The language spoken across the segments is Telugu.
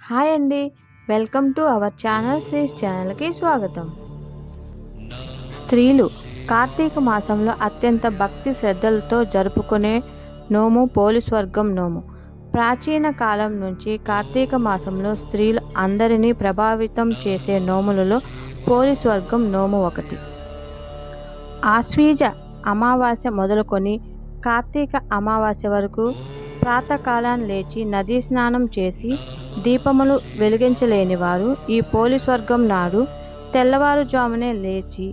హాయ్ అండి. Welcome to our channel. ఛానల్కి స్వాగతం. స్త్రీలు కార్తీక మాసంలో అత్యంత భక్తి శ్రద్ధలతో జరుపుకునే నోము పోలీస్వర్గం నోము. ప్రాచీన కాలం నుంచి కార్తీక మాసంలో స్త్రీలు అందరినీ ప్రభావితం చేసే నోములలో పోలీస్వర్గం నోము ఒకటి. ఆశ్వీజ అమావాస్య మొదలుకొని కార్తీక అమావాస్య వరకు ప్రాతకాలం లేచి నదీ స్నానం చేసి దీపములు వెలిగించలేని వారు ఈ పోలీస్వర్గం నాడు తెల్లవారుజామునే లేచి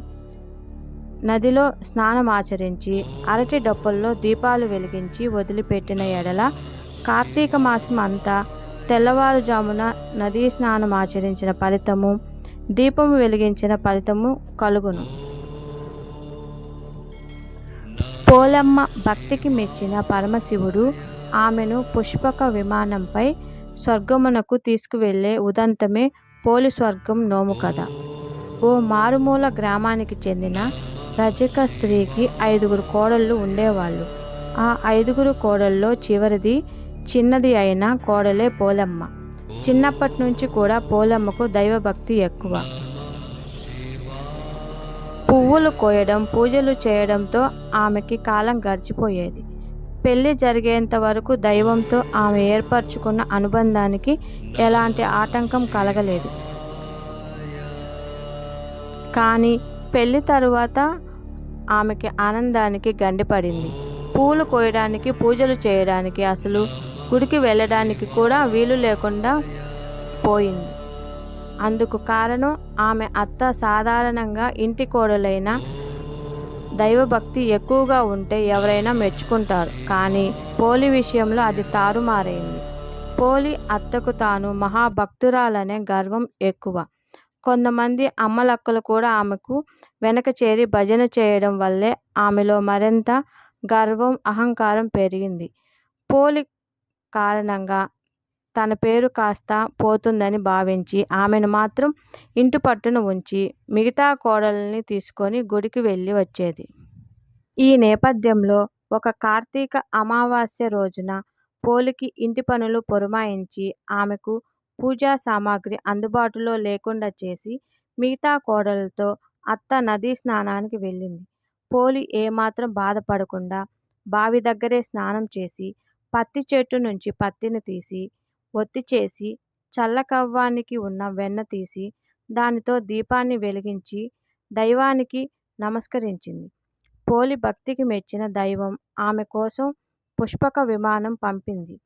నదిలో స్నానమాచరించి అరటి డొప్పల్లో దీపాలు వెలిగించి వదిలిపెట్టిన ఎడల కార్తీక మాసం అంతా తెల్లవారుజామున నదీ స్నానమాచరించిన ఫలితము, దీపము వెలిగించిన ఫలితము కలుగును. పోలమ్మ భక్తికి మెచ్చిన పరమశివుడు ఆమెను పుష్పక విమానంపై స్వర్గమునకు తీసుకువెళ్లే ఉదంతమే పోలీస్వర్గం నోము కథ. ఓ మారుమూల గ్రామానికి చెందిన రజక స్త్రీకి 5 కోడళ్ళు ఉండేవాళ్ళు. ఆ 5 కోడళ్ళలో చివరిది చిన్నది అయిన కోడలే పోలమ్మ. చిన్నప్పటి నుంచి కూడా పోలమ్మకు దైవభక్తి ఎక్కువ. పువ్వులు కోయడం, పూజలు చేయడంతో ఆమెకి కాలం గడిచిపోయేది. పెళ్లి జరిగేంత వరకు దైవంతో ఆమె ఏర్పరచుకున్న అనుబంధానికి ఎలాంటి ఆటంకం కలగలేదు. కానీ పెళ్లి తరువాత ఆమెకి ఆనందానికి గండిపడింది. పూలు కోయడానికి, పూజలు చేయడానికి, అసలు గుడికి వెళ్ళడానికి కూడా వీలు లేకుండా పోయింది. అందుకు కారణం ఆమె అత్త సాధారణంగా ఇంటి కోడలైన దైవభక్తి ఎక్కువగా ఉంటే ఎవరైనా మెచ్చుకుంటారు. కానీ పోలి విషయంలో అది తారుమారైంది. పోలి అత్తకు తాను మహాభక్తురాలనే గర్వం ఎక్కువ. కొంతమంది అమ్మలక్కలు కూడా ఆమెకు వెనక చేరి భజన చేయడం వల్లే ఆమెలో మరింత గర్వం, అహంకారం పెరిగింది. పోలి కారణంగా తన పేరు కాస్త పోతుందని భావించి ఆమెను మాత్రం ఇంటి పట్టున ఉంచి మిగతా కోడల్ని తీసుకొని గుడికి వెళ్ళి వచ్చేది. ఈ నేపథ్యంలో ఒక కార్తీక అమావాస్య రోజున పోలికి ఇంటి పనులు పురమాయించి ఆమెకు పూజా సామాగ్రి అందుబాటులో లేకుండా చేసి మిగతా కోడలతో అత్త నదీ స్నానానికి వెళ్ళింది. పోలి ఏమాత్రం బాధపడకుండా బావి దగ్గరే స్నానం చేసి పత్తి చెట్టు నుంచి పత్తిని తీసి ఒత్తి చేసి చల్లకవ్వానికి ఉన్న వెన్న తీసి దానితో దీపాన్ని వెలిగించి దైవానికి నమస్కరించింది. పోలి భక్తికి మెచ్చిన దైవం ఆమె కోసం పుష్పక విమానం పంపింది.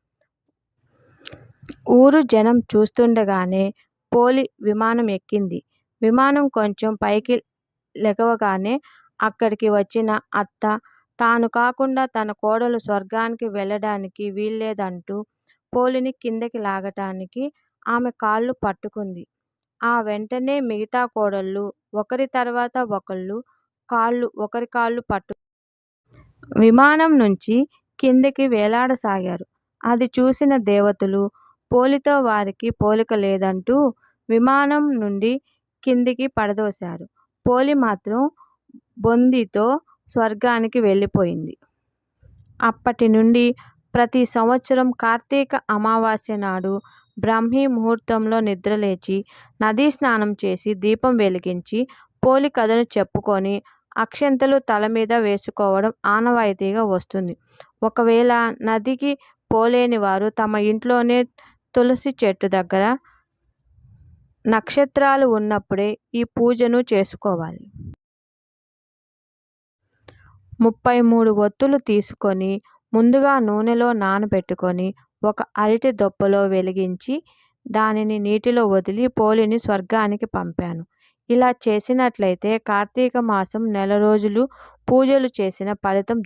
ఊరు జనం చూస్తుండగానే పోలి విమానం ఎక్కింది. విమానం కొంచెం పైకి లెగవగానే అక్కడికి వచ్చిన అత్త తాను కాకుండా తన కోడలు స్వర్గానికి వెళ్ళడానికి వీల్లేదంటూ పోలిని కిందకి లాగటానికి ఆమె కాళ్ళు పట్టుకుంది. ఆ వెంటనే మిగతా కోడళ్ళు ఒకరి తర్వాత ఒకళ్ళు ఒకరి కాళ్ళు పట్టు విమానం నుంచి కిందకి వేలాడసాగారు. అది చూసిన దేవతలు పోలితో వారికి పోలిక లేదంటూ విమానం నుండి కిందికి పడదోశారు. పోలి మాత్రం బొందితో స్వర్గానికి వెళ్ళిపోయింది. అప్పటి నుండి ప్రతి సంవత్సరం కార్తీక అమావాస్య నాడు బ్రాహ్మీ ముహూర్తంలో నిద్రలేచి నదీ స్నానం చేసి దీపం వెలిగించి పోలి కథను చెప్పుకొని అక్షింతలు తల మీద వేసుకోవడం ఆనవాయితీగా వస్తుంది. ఒకవేళ నదికి పోలేని వారు తమ ఇంట్లోనే తులసి చెట్టు దగ్గర నక్షత్రాలు ఉన్నప్పుడే ఈ పూజను చేసుకోవాలి. 33 ఒత్తులు తీసుకొని ముందుగా నూనెలో నానబెట్టుకొని ఒక అరటి దొప్పలో వెలిగించి దానిని నీటిలో వదిలి పోలిని స్వర్గానికి పంపాను. ఇలా చేసినట్లయితే కార్తీక మాసం నెల రోజులు పూజలు చేసిన ఫలితం